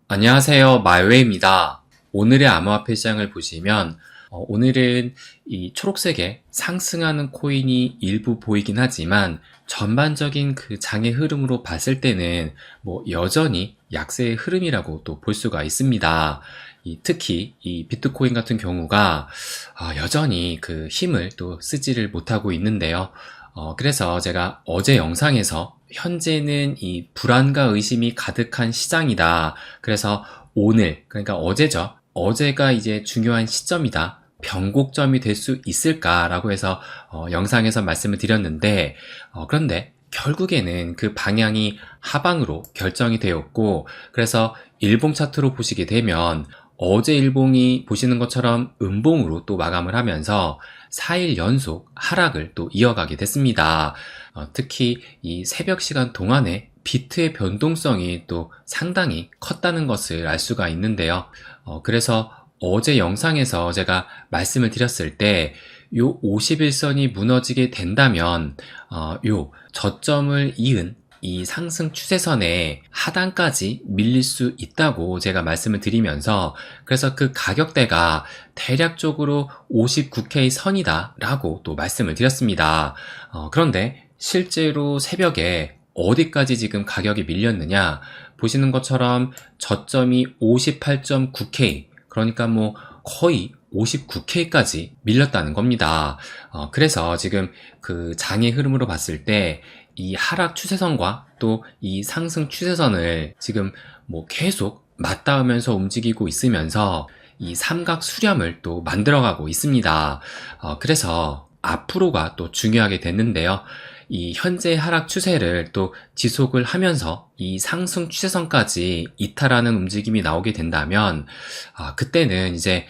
안녕하세요. 마이웨이입니다. 오늘의 암호화폐 시장을 보시면 오늘은 이 초록색의 상승하는 코인이 일부 보이긴 하지만 전반적인 그 장의 흐름으로 봤을 때는 여전히 약세의 흐름이라고 또 볼 수가 있습니다. 특히 이 비트코인 같은 경우가 여전히 그 힘을 또 쓰지를 못하고 있는데요. 그래서 제가 어제 영상에서 현재는 이 불안과 의심이 가득한 시장이다. 그래서 오늘, 그러니까 어제죠. 어제가 이제 중요한 시점이다. 변곡점이 될 수 있을까라고 해서 영상에서 말씀을 드렸는데, 그런데 결국에는 그 방향이 하방으로 결정이 되었고, 그래서 일봉 차트로 보시게 되면 어제 일봉이 보시는 것처럼 음봉으로 또 마감을 하면서 4일 연속 하락을 또 이어가게 됐습니다. 특히 이 새벽 시간 동안에 비트의 변동성이 또 상당히 컸다는 것을 알 수가 있는데요. 그래서 어제 영상에서 제가 말씀을 드렸을 때 요 51선이 무너지게 된다면 요 저점을 이은 이 상승 추세선의 하단까지 밀릴 수 있다고 제가 말씀을 드리면서 그래서 그 가격대가 대략적으로 59K 선이다 라고 또 말씀을 드렸습니다. 그런데 실제로 새벽에 어디까지 지금 가격이 밀렸느냐 보시는 것처럼 저점이 58.9K 그러니까 거의 59K까지 밀렸다는 겁니다. 그래서 지금 그 장의 흐름으로 봤을 때 이 하락 추세선과 또 이 상승 추세선을 지금 계속 맞닿으면서 움직이고 있으면서 이 삼각 수렴을 또 만들어가고 있습니다. 그래서 앞으로가 또 중요하게 됐는데요. 이 현재 하락 추세를 또 지속을 하면서 이 상승 추세선까지 이탈하는 움직임이 나오게 된다면 그때는 이제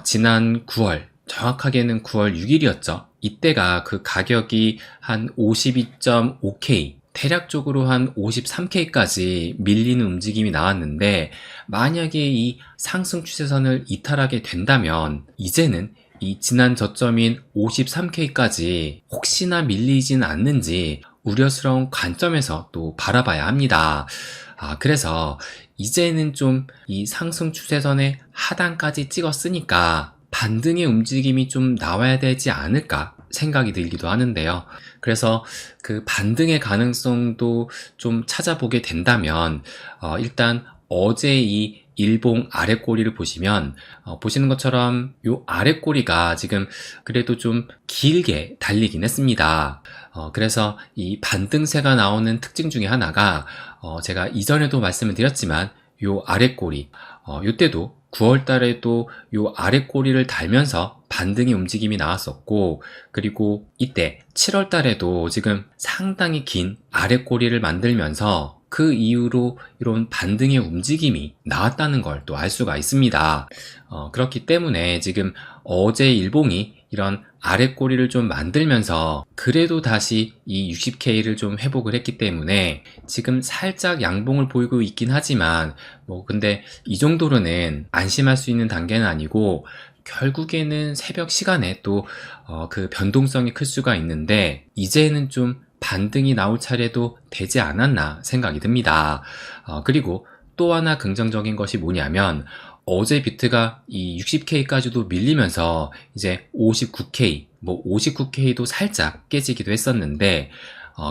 지난 9월 정확하게는 9월 6일이었죠. 이때가 그 가격이 한 52.5K 대략적으로 한 53K까지 밀리는 움직임이 나왔는데 만약에 이 상승 추세선을 이탈하게 된다면 이제는 이 지난 저점인 53K까지 혹시나 밀리진 않는지 우려스러운 관점에서 또 바라봐야 합니다. 그래서 이제는 좀 이 상승 추세선의 하단까지 찍었으니까 반등의 움직임이 좀 나와야 되지 않을까 생각이 들기도 하는데요. 그래서 그 반등의 가능성도 좀 찾아보게 된다면 일단 어제 이 일봉 아래 꼬리를 보시면 보시는 것처럼 이 아래 꼬리가 지금 그래도 좀 길게 달리긴 했습니다. 그래서 이 반등세가 나오는 특징 중에 하나가 제가 이전에도 말씀을 드렸지만 이 아래 꼬리 이때도 9월 달에도 요 아래 꼬리를 달면서 반등의 움직임이 나왔었고 그리고 이때 7월 달에도 지금 상당히 긴 아래 꼬리를 만들면서 그 이후로 이런 반등의 움직임이 나왔다는 걸 또 알 수가 있습니다. 그렇기 때문에 지금 어제 일봉이 이런 아래 꼬리를 좀 만들면서 그래도 다시 이 60K를 좀 회복을 했기 때문에 지금 살짝 양봉을 보이고 있긴 하지만 근데 이 정도로는 안심할 수 있는 단계는 아니고 결국에는 새벽 시간에 또 그 변동성이 클 수가 있는데 이제는 좀 반등이 나올 차례도 되지 않았나 생각이 듭니다. 그리고 또 하나 긍정적인 것이 뭐냐면 어제 비트가 이 60K까지도 밀리면서 이제 59K, 59K도 살짝 깨지기도 했었는데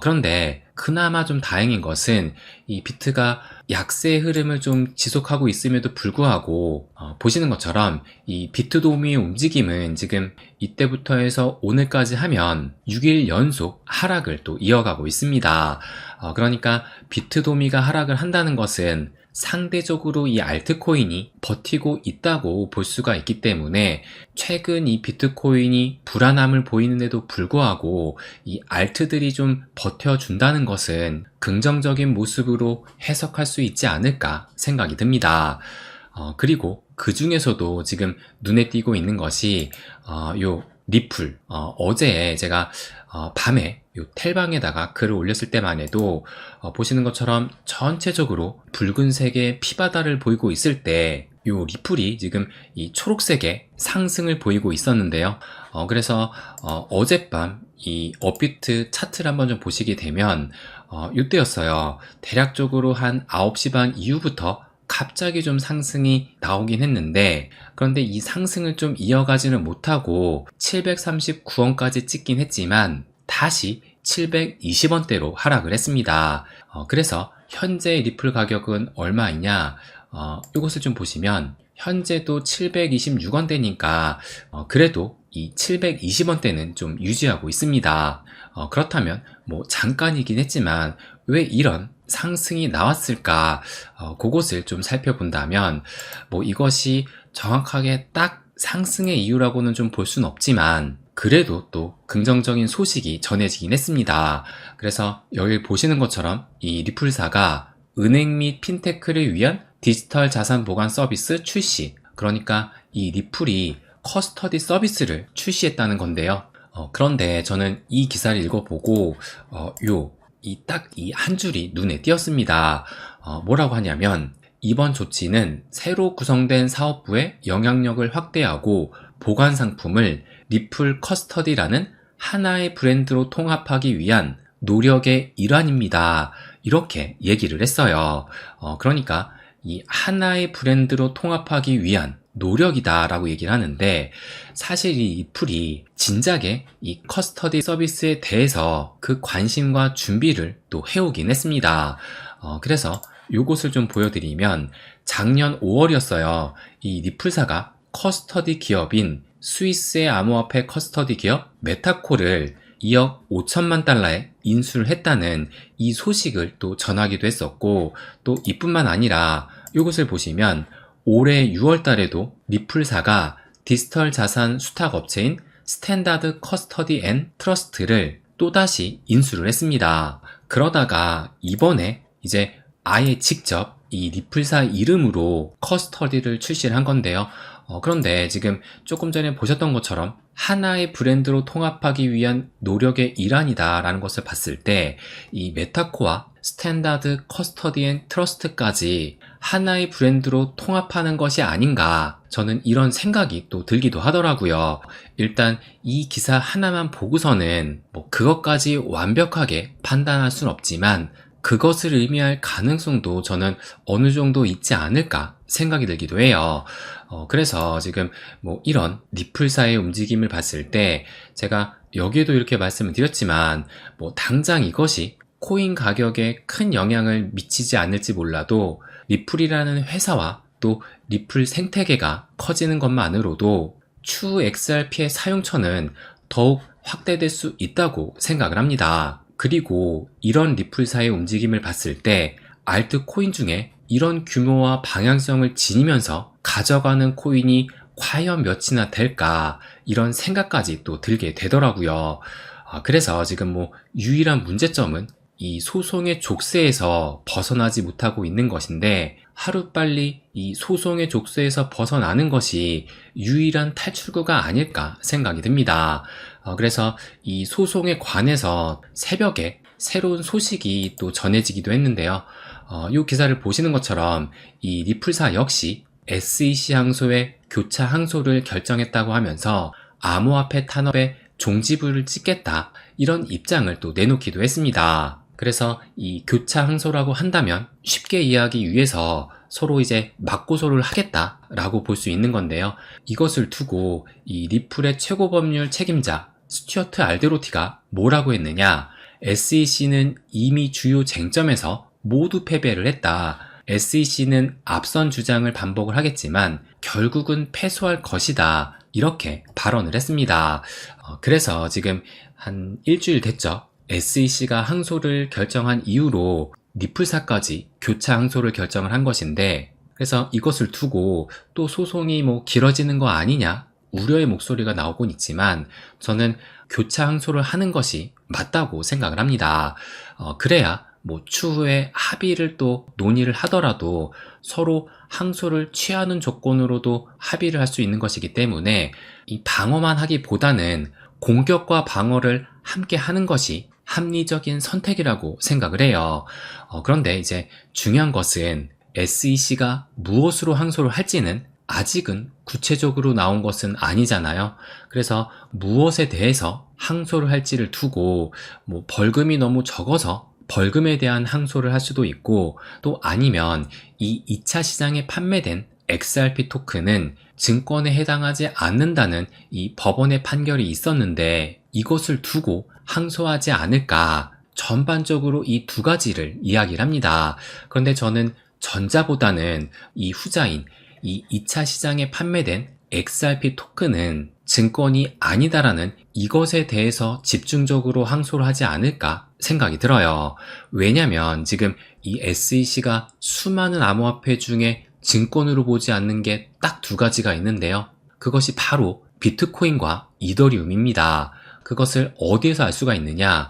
그런데 그나마 좀 다행인 것은 이 비트가 약세의 흐름을 좀 지속하고 있음에도 불구하고 보시는 것처럼 이 비트도미의 움직임은 지금 이때부터 해서 오늘까지 하면 6일 연속 하락을 또 이어가고 있습니다. 그러니까 비트도미가 하락을 한다는 것은 상대적으로 이 알트코인이 버티고 있다고 볼 수가 있기 때문에 최근 이 비트코인이 불안함을 보이는데도 불구하고 이 알트들이 좀 버텨준다는 것은 긍정적인 모습으로 해석할 수 있지 않을까 생각이 듭니다. 그리고 그 중에서도 지금 눈에 띄고 있는 것이 요 리플 어제 제가 밤에 요 텔방에다가 글을 올렸을 때만 해도 보시는 것처럼 전체적으로 붉은색의 피바다를 보이고 있을 때 요 리플이 지금 이 초록색의 상승을 보이고 있었는데요. 그래서 어젯밤 이 업비트 차트를 한번 좀 보시게 되면 이때였어요. 대략적으로 한 9시 반 이후부터 갑자기 좀 상승이 나오긴 했는데, 그런데 이 상승을 좀 이어가지는 못하고 739원까지 찍긴 했지만 다시 720원대로 하락을 했습니다. 그래서 현재 리플 가격은 얼마이냐? 이것을 좀 보시면 현재도 726원대니까 그래도 이 720원대는 좀 유지하고 있습니다. 그렇다면 뭐 잠깐이긴 했지만 왜 이런 상승이 나왔을까? 그것을 좀 살펴본다면 뭐 이것이 정확하게 딱 상승의 이유라고는 좀 볼 수는 없지만 그래도 또 긍정적인 소식이 전해지긴 했습니다. 그래서 여기 보시는 것처럼 이 리플사가 은행 및 핀테크를 위한 디지털 자산 보관 서비스 출시, 그러니까 이 리플이 커스터디 서비스를 출시했다는 건데요. 그런데 저는 이 기사를 읽어보고 딱 이 한 줄이 눈에 띄었습니다. 뭐라고 하냐면 이번 조치는 새로 구성된 사업부의 영향력을 확대하고 보관 상품을 리플 커스터디라는 하나의 브랜드로 통합하기 위한 노력의 일환입니다. 이렇게 얘기를 했어요. 그러니까 이 하나의 브랜드로 통합하기 위한 노력이다 라고 얘기를 하는데, 사실 이 리플이 진작에 이 커스터디 서비스에 대해서 그 관심과 준비를 또 해오긴 했습니다. 그래서 요것을 좀 보여드리면 작년 5월이었어요. 이 리플사가 커스터디 기업인 스위스의 암호화폐 커스터디 기업 메타코를 2억 5천만 달러에 인수를 했다는 이 소식을 또 전하기도 했었고, 또 이뿐만 아니라 이것을 보시면 올해 6월 달에도 리플사가 디지털 자산 수탁 업체인 스탠다드 커스터디 앤 트러스트를 또다시 인수를 했습니다. 그러다가 이번에 이제 아예 직접 이 리플사 이름으로 커스터디를 출시를 한 건데요. 그런데 지금 조금 전에 보셨던 것처럼 하나의 브랜드로 통합하기 위한 노력의 일환이다 라는 것을 봤을 때 이 메타코와 스탠다드 커스터디 앤 트러스트까지 하나의 브랜드로 통합하는 것이 아닌가, 저는 이런 생각이 또 들기도 하더라고요. 일단 이 기사 하나만 보고서는 뭐 그것까지 완벽하게 판단할 순 없지만 그것을 의미할 가능성도 저는 어느 정도 있지 않을까 생각이 들기도 해요. 그래서 지금 뭐 이런 리플사의 움직임을 봤을 때 제가 여기에도 이렇게 말씀을 드렸지만 뭐 당장 이것이 코인 가격에 큰 영향을 미치지 않을지 몰라도 리플이라는 회사와 또 리플 생태계가 커지는 것만으로도 추후 XRP의 사용처는 더욱 확대될 수 있다고 생각을 합니다. 그리고 이런 리플사의 움직임을 봤을 때 알트 코인 중에 이런 규모와 방향성을 지니면서 가져가는 코인이 과연 몇이나 될까, 이런 생각까지 또 들게 되더라고요. 그래서 지금 뭐 유일한 문제점은 이 소송의 족쇄에서 벗어나지 못하고 있는 것인데, 하루빨리 이 소송의 족쇄에서 벗어나는 것이 유일한 탈출구가 아닐까 생각이 듭니다. 그래서 이 소송에 관해서 새벽에 새로운 소식이 또 전해지기도 했는데요. 이 기사를 보시는 것처럼 이 리플사 역시 SEC 항소의 교차 항소를 결정했다고 하면서 암호화폐 탄압에 종지부를 찍겠다, 이런 입장을 또 내놓기도 했습니다. 그래서 이 교차 항소라고 한다면 쉽게 이해하기 위해서 서로 이제 맞고소를 하겠다라고 볼 수 있는 건데요. 이것을 두고 이 리플의 최고 법률 책임자 스튜어트 알데로티가 뭐라고 했느냐? SEC는 이미 주요 쟁점에서 모두 패배를 했다. SEC는 앞선 주장을 반복을 하겠지만 결국은 패소할 것이다, 이렇게 발언을 했습니다. 그래서 지금 한 일주일 됐죠. SEC가 항소를 결정한 이후로 리플사까지 교차 항소를 결정을 한 것인데, 그래서 이것을 두고 또 소송이 뭐 길어지는 거 아니냐 우려의 목소리가 나오곤 있지만 저는 교차 항소를 하는 것이 맞다고 생각을 합니다. 그래야 뭐 추후에 합의를 또 논의를 하더라도 서로 항소를 취하는 조건으로도 합의를 할 수 있는 것이기 때문에 이 방어만 하기보다는 공격과 방어를 함께 하는 것이 합리적인 선택이라고 생각을 해요. 그런데 이제 중요한 것은 SEC가 무엇으로 항소를 할지는 아직은 구체적으로 나온 것은 아니잖아요. 그래서 무엇에 대해서 항소를 할지를 두고 뭐 벌금이 너무 적어서 벌금에 대한 항소를 할 수도 있고, 또 아니면 이 2차 시장에 판매된 XRP 토큰은 증권에 해당하지 않는다는 이 법원의 판결이 있었는데 이것을 두고 항소하지 않을까, 전반적으로 이 두 가지를 이야기를 합니다. 그런데 저는 전자보다는 이 후자인 이 2차 시장에 판매된 XRP 토큰은 증권이 아니다라는 이것에 대해서 집중적으로 항소를 하지 않을까 생각이 들어요. 왜냐면 지금 이 SEC가 수많은 암호화폐 중에 증권으로 보지 않는 게 딱 두 가지가 있는데요. 그것이 바로 비트코인과 이더리움입니다. 그것을 어디에서 알 수가 있느냐?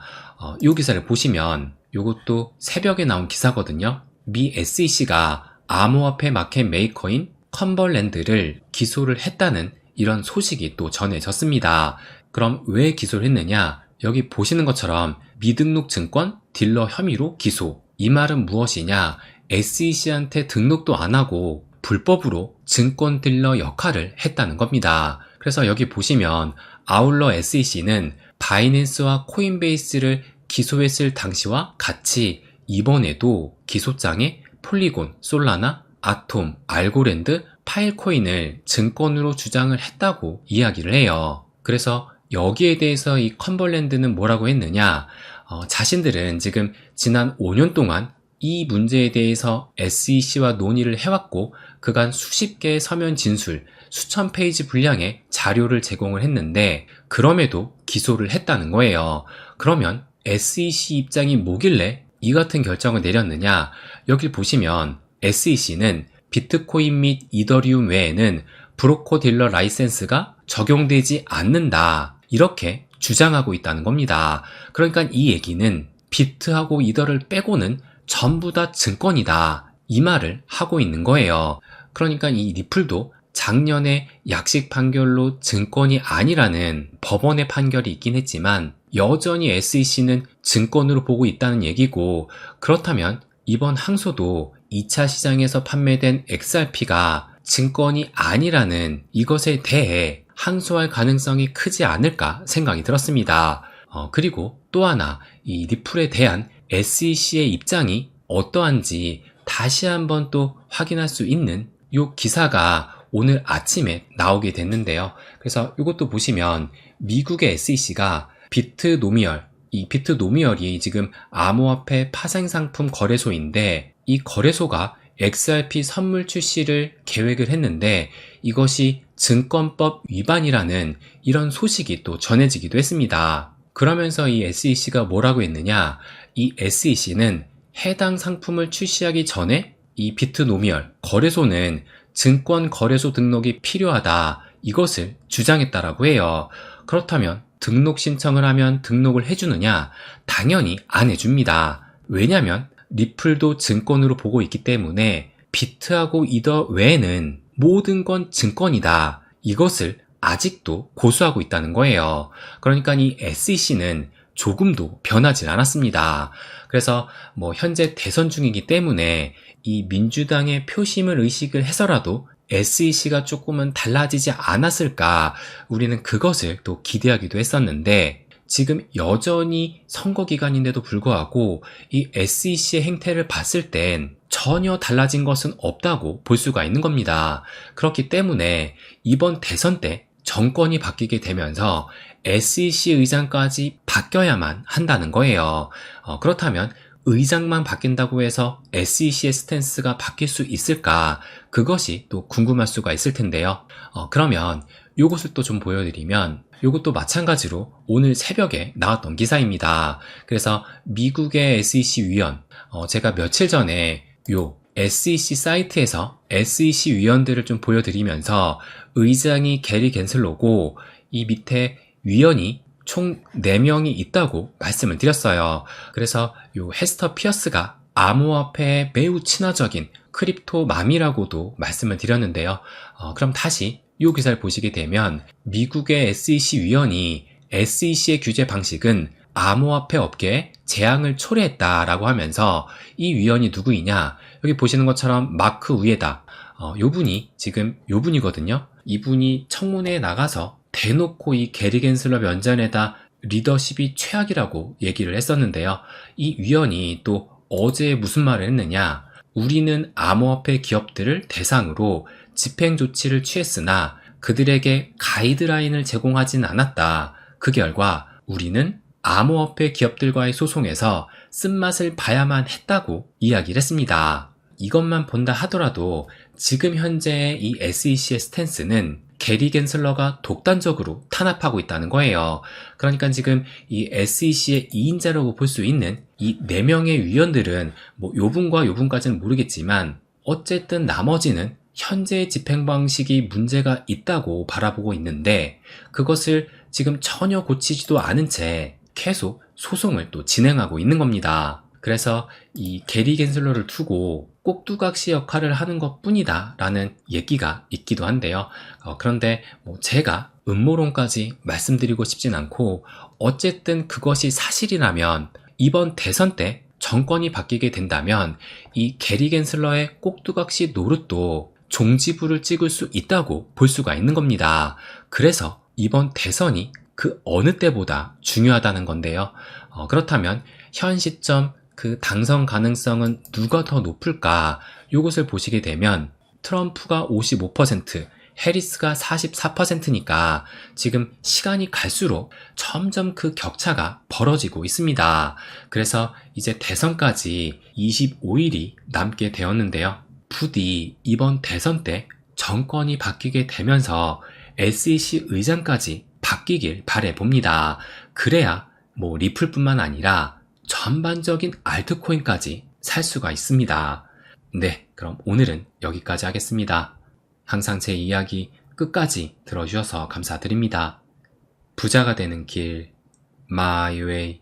이 기사를 보시면 이것도 새벽에 나온 기사거든요. 미 SEC가 암호화폐 마켓 메이커인 컴벌랜드를 기소를 했다는 이런 소식이 또 전해졌습니다. 그럼 왜 기소를 했느냐? 여기 보시는 것처럼 미등록 증권 딜러 혐의로 기소. 이 말은 무엇이냐? SEC한테 등록도 안 하고 불법으로 증권 딜러 역할을 했다는 겁니다. 그래서 여기 보시면 아울러 SEC는 바이낸스와 코인베이스를 기소했을 당시와 같이 이번에도 기소장에 폴리곤, 솔라나, 아톰, 알고랜드, 파일코인을 증권으로 주장을 했다고 이야기를 해요. 그래서 여기에 대해서 이 컴벌랜드는 뭐라고 했느냐? 자신들은 지금 지난 5년 동안 이 문제에 대해서 SEC와 논의를 해왔고 그간 수십 개의 서면 진술, 수천 페이지 분량의 자료를 제공을 했는데 그럼에도 기소를 했다는 거예요. 그러면 SEC 입장이 뭐길래 이 같은 결정을 내렸느냐? 여기 보시면 SEC는 비트코인 및 이더리움 외에는 브로커 딜러 라이센스가 적용되지 않는다, 이렇게 주장하고 있다는 겁니다. 그러니까 이 얘기는 비트하고 이더를 빼고는 전부 다 증권이다, 이 말을 하고 있는 거예요. 그러니까 이 리플도 작년에 약식 판결로 증권이 아니라는 법원의 판결이 있긴 했지만 여전히 SEC는 증권으로 보고 있다는 얘기고, 그렇다면 이번 항소도 2차 시장에서 판매된 XRP가 증권이 아니라는 이것에 대해 항소할 가능성이 크지 않을까 생각이 들었습니다. 그리고 또 하나, 이 리플에 대한 SEC의 입장이 어떠한지 다시 한번 또 확인할 수 있는 이 기사가 오늘 아침에 나오게 됐는데요. 그래서 이것도 보시면 미국의 SEC가 비트노미얼, 이 비트노미얼이 지금 암호화폐 파생상품 거래소인데 이 거래소가 XRP 선물 출시를 계획을 했는데 이것이 증권법 위반이라는 이런 소식이 또 전해지기도 했습니다. 그러면서 이 SEC가 뭐라고 했느냐? 이 SEC는 해당 상품을 출시하기 전에 이 비트노미얼 거래소는 증권 거래소 등록이 필요하다, 이것을 주장했다라고 해요. 그렇다면 등록 신청을 하면 등록을 해주느냐? 당연히 안 해줍니다. 왜냐면 리플도 증권으로 보고 있기 때문에 비트하고 이더 외에는 모든 건 증권이다, 이것을 아직도 고수하고 있다는 거예요. 그러니까 이 SEC는 조금도 변하지 않았습니다. 그래서 현재 대선 중이기 때문에 이 민주당의 표심을 의식을 해서라도 SEC가 조금은 달라지지 않았을까, 우리는 그것을 또 기대하기도 했었는데 지금 여전히 선거 기간인데도 불구하고 이 SEC의 행태를 봤을 땐 전혀 달라진 것은 없다고 볼 수가 있는 겁니다. 그렇기 때문에 이번 대선 때 정권이 바뀌게 되면서 SEC 의장까지 바뀌어야만 한다는 거예요. 그렇다면 의장만 바뀐다고 해서 SEC의 스탠스가 바뀔 수 있을까? 그것이 또 궁금할 수가 있을 텐데요. 그러면 이것을 또 좀 보여드리면 이것도 마찬가지로 오늘 새벽에 나왔던 기사입니다. 그래서 미국의 SEC 위원, 제가 며칠 전에 요 SEC 사이트에서 SEC 위원들을 좀 보여드리면서 의장이 게리 갠슬로고 이 밑에 위원이 총 4명이 있다고 말씀을 드렸어요. 그래서 요 헤스터 피어스가 암호화폐에 매우 친화적인 크립토맘이라고도 말씀을 드렸는데요. 그럼 다시 이 기사를 보시게 되면 미국의 SEC 위원이 SEC의 규제 방식은 암호화폐 업계에 재앙을 초래했다라고 하면서 이 위원이 누구이냐? 여기 보시는 것처럼 마크 우에다, 요분이 지금 요분이거든요. 이분이 청문회에 나가서 대놓고 이 게리 갠슬러 면전에다 리더십이 최악이라고 얘기를 했었는데요. 이 위원이 또 어제 무슨 말을 했느냐? 우리는 암호화폐 기업들을 대상으로 집행 조치를 취했으나 그들에게 가이드라인을 제공하진 않았다. 그 결과 우리는 암호화폐 기업들과의 소송에서 쓴맛을 봐야만 했다고 이야기를 했습니다. 이것만 본다 하더라도 지금 현재의 이 SEC의 스탠스는 게리 겐슬러가 독단적으로 탄압하고 있다는 거예요. 그러니까 지금 이 SEC의 2인자라고 볼 수 있는 이 4명의 위원들은 뭐 요분과 요분까지는 모르겠지만 어쨌든 나머지는 현재의 집행 방식이 문제가 있다고 바라보고 있는데 그것을 지금 전혀 고치지도 않은 채 계속 소송을 또 진행하고 있는 겁니다. 그래서 이 게리 겐슬러를 두고 꼭두각시 역할을 하는 것 뿐이다 라는 얘기가 있기도 한데요. 그런데 뭐 제가 음모론까지 말씀드리고 싶진 않고 어쨌든 그것이 사실이라면 이번 대선 때 정권이 바뀌게 된다면 이 게리 겐슬러의 꼭두각시 노릇도 종지부를 찍을 수 있다고 볼 수가 있는 겁니다. 그래서 이번 대선이 그 어느 때보다 중요하다는 건데요. 그렇다면 현 시점 그 당선 가능성은 누가 더 높을까? 이것을 보시게 되면 트럼프가 55%, 해리스가 44%니까 지금 시간이 갈수록 점점 그 격차가 벌어지고 있습니다. 그래서 이제 대선까지 25일이 남게 되었는데요. 부디 이번 대선 때 정권이 바뀌게 되면서 SEC 의장까지 바뀌길 바라봅니다. 그래야 뭐 리플뿐만 아니라 전반적인 알트코인까지 살 수가 있습니다. 네, 그럼 오늘은 여기까지 하겠습니다. 항상 제 이야기 끝까지 들어주셔서 감사드립니다. 부자가 되는 길, My Way.